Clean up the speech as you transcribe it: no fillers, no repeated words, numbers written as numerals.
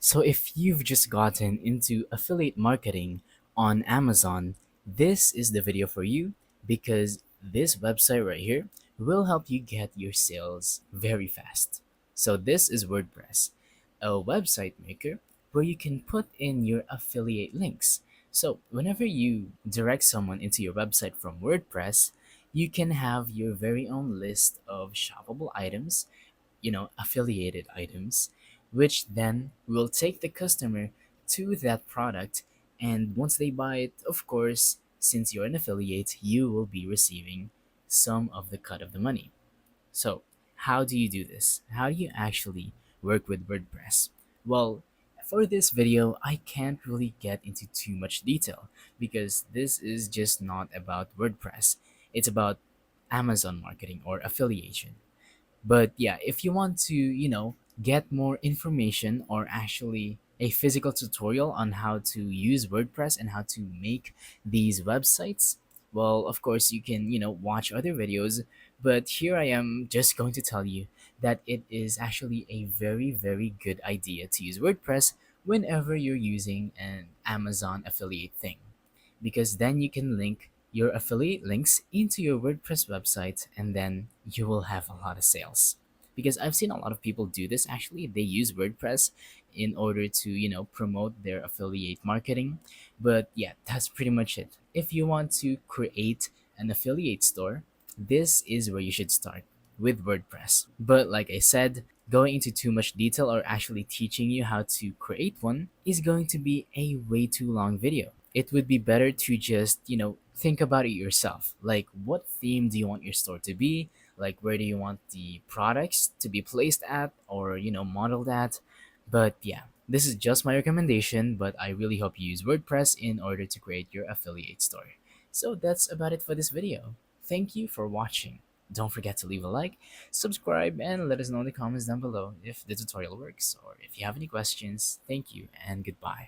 So if you've just gotten into affiliate marketing on Amazon, this is the video for you because this website right here will help you get your sales very fast. So this is WordPress, a website maker where you can put in your affiliate links. So whenever you direct someone into your website from WordPress, you can have your very own list of shoppable items, affiliated items, which then will take the customer to that product. And once they buy it, of course, since you're an affiliate, you will be receiving some of the cut of the money. So, how do you do this? How do you actually work with WordPress? Well, for this video, I can't really get into too much detail because this is just not about WordPress. It's about Amazon marketing or affiliation. But yeah, if you want to, get more information or actually a physical tutorial on how to use WordPress and how to make these websites, well, of course, you can, watch other videos. But here I am just going to tell you that it is actually a very, very good idea to use WordPress whenever you're using an Amazon affiliate thing, because then you can link your affiliate links into your WordPress website and then you will have a lot of sales. Because I've seen a lot of people do this actually. They use WordPress in order to, promote their affiliate marketing. But yeah, that's pretty much it. If you want to create an affiliate store, this is where you should start with WordPress. But like I said, going into too much detail or actually teaching you how to create one is going to be a way too long video. It would be better to just, think about it yourself. Like, what theme do you want your store to be? Like, where do you want the products to be placed at or, modeled at? But yeah, this is just my recommendation, but I really hope you use WordPress in order to create your affiliate store. So that's about it for this video. Thank you for watching. Don't forget to leave a like, subscribe, and let us know in the comments down below if the tutorial works or if you have any questions. Thank you and goodbye.